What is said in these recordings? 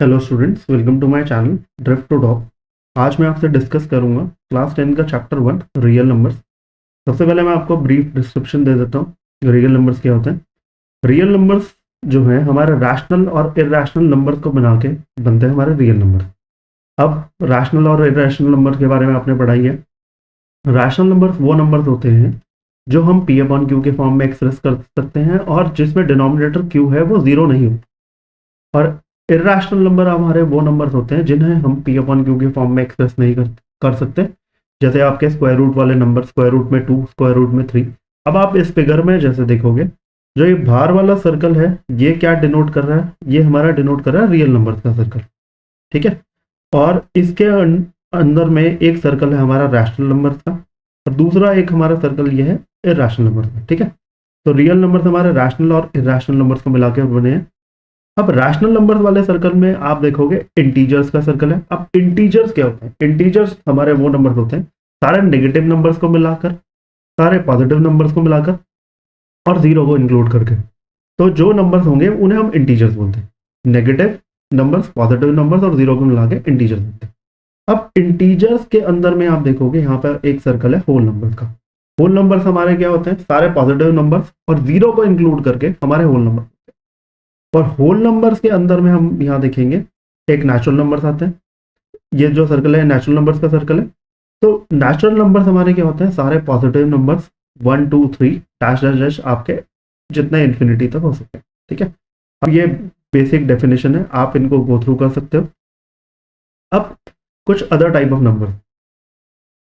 Hello students, welcome to my channel drift to top. आज मैं आपसे डिस्कस करूंगा क्लास 10 का चैप्टर 1 रियल नंबर्स। सबसे पहले मैं आपको ब्रीफ डिस्क्रिप्शन दे देता हूँ रियल नंबर्स क्या होते हैं। रियल नंबर्स जो है हमारे रैशनल और इरैशनल नंबर्स को बना के बनते हैं हमारे रियल नंबर। अब रैशनल और इरैशनल नंबर के बारे में आपने पढ़ाई है। रैशनल नंबर्स वो नंबर्स होते हैं जो हम पी अपॉन क्यू के फॉर्म में एक्सप्रेस कर सकते हैं और जिसमें डिनोमिनेटर क्यू है वो जीरो नहीं हो। और इर्राशनल नंबर हमारे वो नंबर्स होते हैं जिन्हें हम पी अपॉन क्यू के फॉर्म में एक्सप्रेस नहीं कर सकते। जैसे आपके स्क्वायर रूट वाले नंबर, स्क्वायर रूट में 2, स्क्वायर रूट में 3। अब आप इस फिगर में जैसे देखोगे, जो ये बाहर वाला सर्कल है ये क्या डिनोट कर रहा है, ये हमारा डिनोट कर रहा है रियल नंबर का सर्कल। ठीक है। और इसके अंदर में एक सर्कल है हमारा रैशनल नंबर का और दूसरा एक हमारा सर्कल ये है इर्राशनल नंबर का। ठीक है। तो रियल नंबर हमारे रैशनल और इर्राशनल नंबर्स को मिलाकर बने हैं। अब रैशनल नंबर्स वाले सर्कल में आप देखोगे इंटीजर्स का सर्कल है। अब इंटीजर्स क्या होते हैं? इंटीजर्स हमारे वो नंबर्स होते हैं सारे नेगेटिव नंबर्स को मिलाकर, सारे पॉजिटिव नंबर्स को मिलाकर और जीरो को इंक्लूड करके। तो जो नंबर्स होंगे उन्हें हम इंटीजर्स बोलते हैं। नेगेटिव नंबर्स, पॉजिटिव नंबर्स और जीरो को मिला के इंटीजर्स बोलते हैं। अब इंटीजर्स के अंदर में आप देखोगे यहाँ पर एक सर्कल है होल नंबर्स का। होल नंबर्स हमारे क्या होते हैं? सारे पॉजिटिव नंबर्स और जीरो को इंक्लूड करके हमारे होल नंबर। और होल नंबर्स के अंदर में हम यहाँ देखेंगे एक नेचुरल नंबर्स आते हैं। ये जो सर्कल है नेचुरल नंबर्स का सर्कल है। तो नेचुरल नंबर्स हमारे क्या होते हैं? सारे positive numbers 1 2 3 dash dash dash आपके जितने इन्फिनिटी तक हो सकते हैं। ठीक है। अब ये बेसिक डेफिनेशन है, आप इनको गो थ्रू कर सकते हो। अब कुछ अदर टाइप ऑफ नंबर।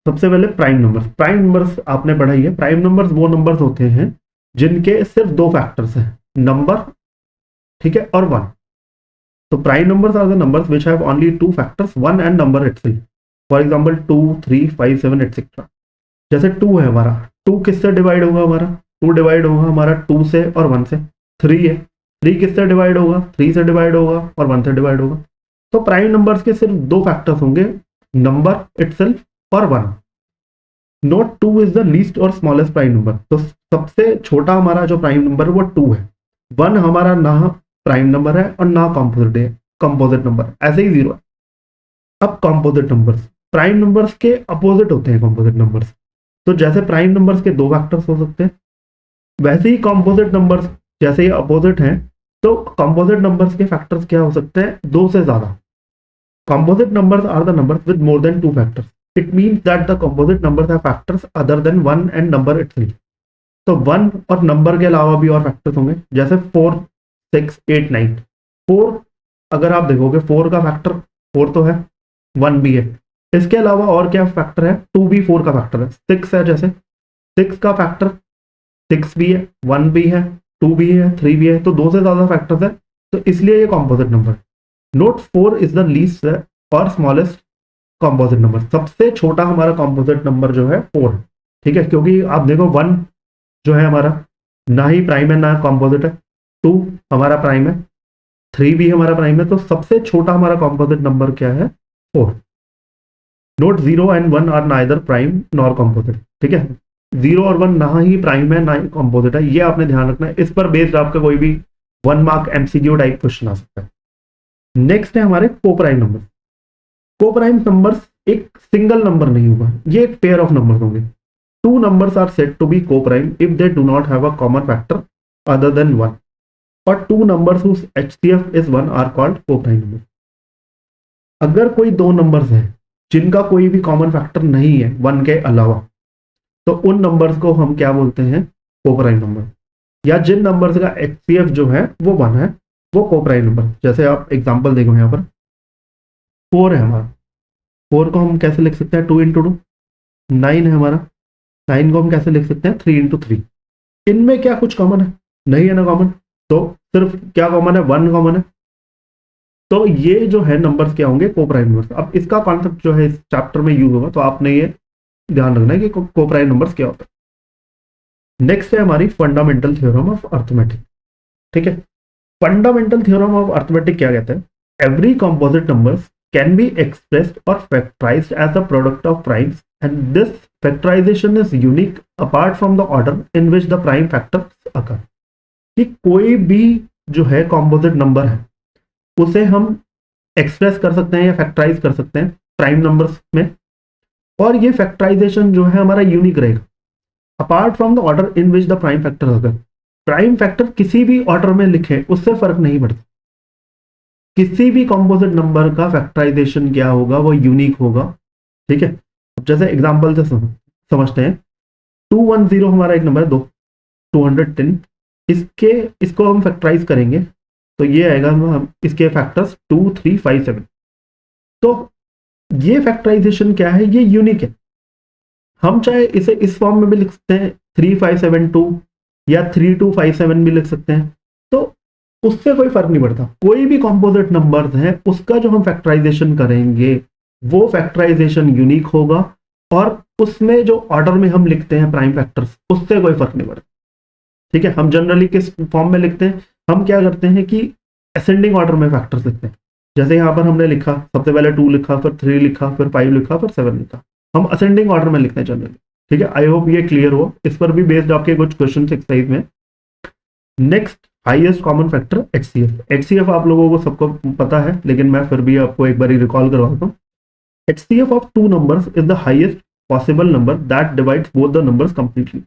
सबसे पहले प्राइम नंबर्स। प्राइम नंबर्स आपने पढ़ाई है। प्राइम नंबर्स वो नंबर्स होते हैं जिनके सिर्फ दो फैक्टर्स हैं, नंबर, ठीक है, और वन। तो prime numbers are the numbers which have only two factors, one and number itself. For example 2, 3, 5, 7 etc. जैसे 2 है हमारा, 2 किससे डिवाइड होगा हमारा? 2 डिवाइड होगा हमारा 2 से और 1 से। 3 है, 3 किससे डिवाइड होगा? 3 से डिवाइड होगा और 1 से डिवाइड होगा। तो प्राइम नंबर्स के सिर्फ दो फैक्टर्स होंगे, नंबर इटसेल्फ और 1। नोट 2 इज द लीस्ट और स्मॉलेस्ट प्राइम नंबर। तो सबसे छोटा हमारा जो प्राइम नंबर है वो 2 है। 1 हमारा ना प्राइम नंबर है और ना कंपोजिट नंबर, ऐसे ही 0 है। अब कंपोजिट नंबर्स, प्राइम नंबर्स के अपोजिट होते हैं कंपोजिट नंबर्स। तो जैसे प्राइम नंबर्स के दो फैक्टर्स हो सकते हैं, वैसे ही कंपोजिट नंबर्स जैसे ही अपोजिट हैं, तो कंपोजिट नंबर्स के फैक्टर्स क्या हो सकते हैं? दो से ज्यादा। Composite numbers are the numbers with more than two factors. It means that the composite numbers have factors other than 1 and number itself. तो 1 और नंबर के अलावा भी और फैक्टर्स होंगे, जैसे 4, 6, 8, 9। 4 अगर आप देखोगे 4 का फैक्टर 4 तो है, 1 भी है। इसके अलावा और क्या फैक्टर है? 2 भी 4 का फैक्टर है। 6 है, जैसे 6 का फैक्टर 6 भी है, 1 भी है, 2 भी है, 3 भी है। तो दो से ज्यादा फैक्टर्स है, तो इसलिए ये composite number. Note 4 is the least और स्मॉलेस्ट कॉम्पोजिट नंबर। सबसे छोटा हमारा कॉम्पोजिट नंबर जो है 4 है। ठीक है, क्योंकि आप देखो 1 जो है हमारा ना ही प्राइम है ना कॉम्पोजिट है, 2 हमारा प्राइम है, 3 भी हमारा प्राइम है। तो सबसे छोटा हमारा कॉम्पोजिट नंबर क्या है? 4। Note 0 and 1 are neither prime nor composite. ठीक है, 0 और 1 ना ही प्राइम है ना ही कॉम्पोजिट है, ये आपने ध्यान रखना है। इस पर बेस्ड आपका कोई भी 1 मार्क एमसीक्यू टाइप क्वेश्चन आ सकता है। नेक्स्ट है हमारे को प्राइम नंबर। को प्राइम नंबर्स एक सिंगल नंबर नहीं होगा, ये एक पेयर ऑफ नंबर होंगे। Two numbers are said to be co-prime if they do not have a common factor other than 1, or two numbers whose HCF is 1 are called co-prime numbers. अगर कोई दो numbers हैं जिनका कोई भी common factor नहीं है 1 के अलावा, तो उन नंबर्स को हम क्या बोलते हैं? Co-prime number. या जिन नंबर्स का HCF जो है वो 1 है, वो को-प्राइम नंबर। जैसे आप एग्जांपल देखो, यहाँ पर 4 है हमारा, 4 को हम कैसे लिख सकते हैं? 2 इंटू 2। 9 है हमारा, 9 को हम कैसे लिख सकते हैं? 3 इंटू 3। इनमें क्या कुछ कॉमन है? नहीं है ना कॉमन। तो सिर्फ क्या कॉमन है? 1 कॉमन है। तो ये जो है नंबर्स क्या होंगे? Co-prime numbers. अब इसका कॉन्सेप्ट जो है इस चैप्टर में यूज होगा, तो आपने ये ध्यान रखना है कि को-प्राइम नंबर्स क्या होता है। नेक्स्ट है हमारी फंडामेंटल थ्योरम ऑफ अर्थमेटिक। ठीक है, फंडामेंटल थ्योरम ऑफ अर्थमेटिक क्या कहता है? Every composite numbers can be expressed और factorized as the product of primes, and this factorization is unique apart from the order in which the prime factors occur। कि कोई भी जो है composite number है उसे हम एक्सप्रेस कर सकते हैं या फैक्टराइज कर सकते हैं प्राइम नंबर्स में, और ये फैक्टराइजेशन जो है हमारा यूनिक रहेगा apart from the order in which the prime factor. अगर प्राइम फैक्टर किसी भी ऑर्डर में लिखे उससे फर्क नहीं पड़ता, किसी भी कॉम्पोजिट नंबर का फैक्टराइजेशन क्या होगा वो यूनिक होगा। ठीक है, अब जैसे एग्जांपल से समझते हैं, 210 हमारा एक नंबर है, 210, इसके इसको हम फैक्टराइज करेंगे तो ये आएगा, हम इसके फैक्टर्स 2 3 5 7। तो ये फैक्टराइजेशन क्या है, ये यूनिक है। हम चाहे इसे इस फॉर्म में भी लिख सकते हैं 3572 या 3257 भी लिख सकते हैं, तो उससे कोई फर्क नहीं पड़ता। कोई भी कॉम्पोजिट नंबर है उसका जो हम फैक्टराइजेशन करेंगे वो फैक्टराइजेशन यूनिक होगा, और उसमें जो ऑर्डर में हम लिखते हैं प्राइम फैक्टर्स उससे कोई फर्क नहीं पड़ता। ठीक है, हम जनरली किस फॉर्म में लिखते हैं, हम क्या करते हैं कि असेंडिंग ऑर्डर में फैक्टर्स लिखते हैं। जैसे यहाँ पर हमने लिखा, सबसे पहले 2 लिखा, फिर 3 लिखा, फिर 5 लिखा, फिर 7 लिखा, हम असेंडिंग ऑर्डर में लिखते हैं जनरली। ठीक है, आई होप ये क्लियर हो। इस पर भी बेस्ड आपके कुछ क्वेश्चन एक्सरसाइज में। Next, highest common factor HCF. HCF आप लोगों को सबको पता है, लेकिन मैं फिर भी आपको एक बार रिकॉल करवाता हूँ। HCF of two numbers is the highest possible number that divides both the numbers completely.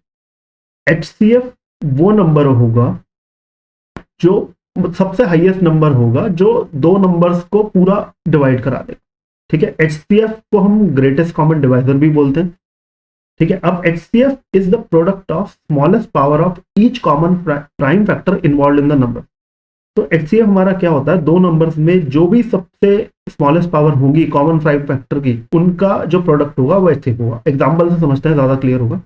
HCF वो नंबर होगा जो सबसे हाईएस्ट नंबर होगा जो दो नंबर्स को पूरा डिवाइड करा देगा। ठीक है, एचसीएफ को हम ग्रेटेस्ट कॉमन डिवाइजर भी बोलते हैं। ठीक है, अब HCF is the product of smallest power of each common prime factor involve in the number. तो एचसीएफ हमारा क्या होता है, दो नंबर्स में जो भी सबसे स्मॉलेस्ट पावर होगी कॉमन प्राइम फैक्टर की, उनका जो प्रोडक्ट होगा वो एचसीएफ होगा। एग्जाम्पल से समझते हैं, ज्यादा क्लियर होगा।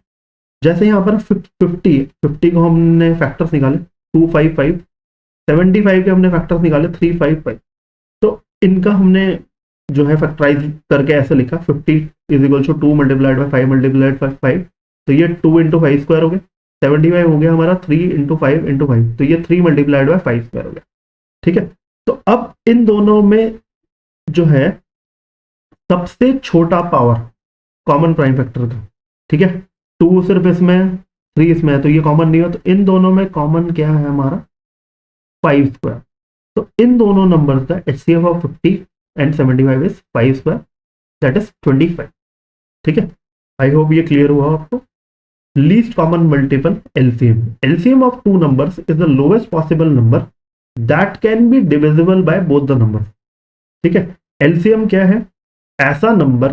जैसे यहाँ पर 50 को हमने फैक्टर्स निकाले 255, 75 के हमने फैक्टर्स निकाले 355। तो इनका हमने जो है फैक्टराइज करके ऐसे लिखा, 50 is equal to 2 multiplied by 5 multiplied by 5, तो ये 2 इंटू 5 स्क्वायर हो गया। 75 हो गया हमारा 3 इंटू 5 इंटू 5, तो ये 3 मल्टीप्लाइड बाई 5 स्क्वायर हो गया। ठीक है, तो अब इन दोनों में जो है सबसे छोटा पावर कॉमन प्राइम फैक्टर था। ठीक है, 2 सिर्फ इसमें, 3 इसमें है, तो ये कॉमन नहीं हो, तो इन दोनों में कॉमन क्या है हमारा 5 स्क्वायर। तो इन दोनों नंबर का HCF of 50 and 75 is 5 square, that is 25। ठीक है, आई होप ये क्लियर हुआ आपको। Least common multiple LCM. LCM of two numbers is the lowest possible number that can be divisible by both the number. ठीक है, LCM क्या है, ऐसा नंबर,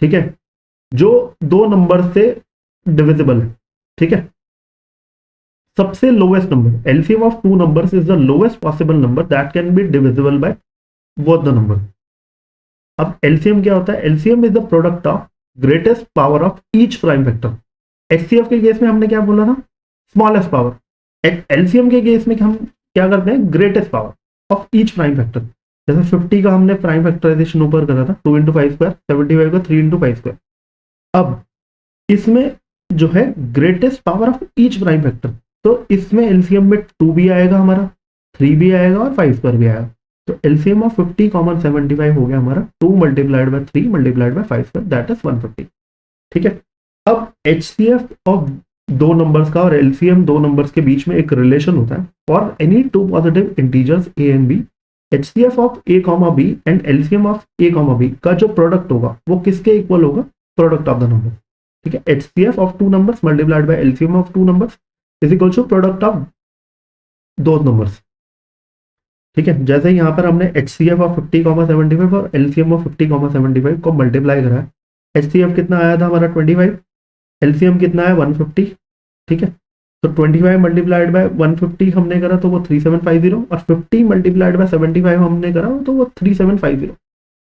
ठीक है, जो दो नंबर से डिविजिबल है। ठीक है, सबसे lowest number, LCM of two numbers is the lowest possible number that can be divisible by both the number. अब एलसीएम क्या होता है, LCM is the product of greatest power of each prime factor. HCF के case में हमने क्या बोला था, स्मॉलेस्ट पावर। एलसीएम के केस में हम क्या करते हैं, greatest power of each prime factor. जैसे 50 का हमने प्राइम फैक्टराइजेशन ऊपर करा था 2 इंटू 5 स्क्वायर, 75 का 3 इंटू 5 स्क्वायर। अब इसमें जो है greatest power of each prime factor, तो इसमें एलसीएम में 2 भी आएगा हमारा, 3 भी आएगा और 5 स्क्वायर भी आएगा। तो एलसीएम ऑफ 50 कॉमन 75 हो गया हमारा 2 multiplied by 3 multiplied by 5 square, that is 150। ठीक है, अब एचसीएफ ऑफ दो नंबर्स का और एलसीएम दो नंबर्स के बीच में एक रिलेशन होता है for any two positive integers A and B. HCF of A comma B and LCM of A comma B का जो प्रोडक्ट होगा वो किसके इक्वल होगा, प्रोडक्ट ऑफ द नंबर। ठीक है, HCF of two numbers multiplied by LCM of two numbers is equal to product of दो numbers. ठीक है, जैसे यहाँ पर हमने एचसीएफ ऑफ 50,75 और एलसीएम ऑफ 50,75 को मल्टीप्लाई करा है। एचसीएफ कितना आया था हमारा 25, एलसीएम कितना है 150। ठीक है, तो 25 मल्टीप्लाइड बाय 150 हमने करा तो वो 3750, और 50 मल्टीप्लाइड बाय 75 हमने करा तो वो 3750।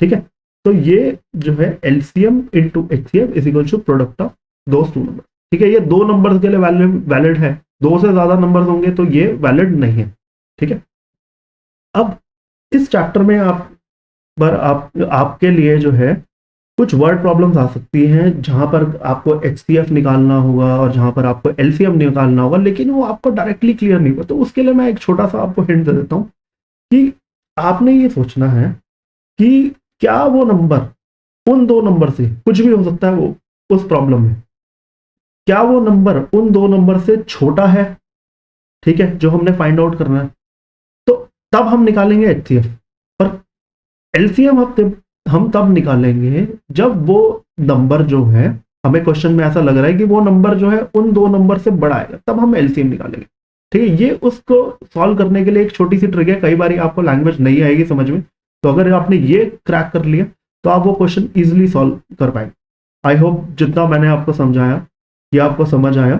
ठीक है, तो ये जो है LCM into HCF is equal to product of those two number. ठीक है, ये दो नंबर्स के लिए वैलिड है, दो से ज्यादा नंबर्स होंगे तो ये वैलिड नहीं है। ठीक है, अब इस चैप्टर में आपके लिए जो है कुछ वर्ड प्रॉब्लम्स आ सकती हैं जहां पर आपको एचसीएफ निकालना होगा और जहां पर आपको एलसीएम निकालना होगा, लेकिन वो आपको डायरेक्टली क्लियर नहीं होगा। तो उसके लिए मैं एक छोटा सा आपको हिंट दे देता हूं कि आपने ये सोचना है कि क्या वो नंबर, उन दो नंबर से कुछ भी हो सकता है वो उस प्रॉब्लम में, क्या वो नंबर उन दो नंबर से छोटा है। ठीक है, जो हमने फाइंड आउट करना है, तो तब हम निकालेंगे एचसीएफ। और एलसीएम हम तब निकालेंगे जब वो नंबर जो है, हमें क्वेश्चन में ऐसा लग रहा है कि वो नंबर जो है उन दो नंबर से बड़ा आएगा, तब हम एलसीएम निकालेंगे। ठीक है, ये उसको सॉल्व करने के लिए एक छोटी सी ट्रिक है। कई बार आपको लैंग्वेज नहीं आएगी समझ में, तो अगर आपने ये क्रैक कर लिया तो आप वो क्वेश्चन इजिली सॉल्व कर पाएंगे। आई होप जितना मैंने आपको समझाया ये आपको समझ आया।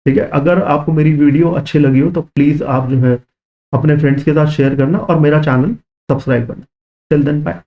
ठीक है, अगर आपको मेरी वीडियो अच्छी लगी हो तो प्लीज आप जो है अपने फ्रेंड्स के साथ शेयर करना और मेरा चैनल सब्सक्राइब करना। Till then bye.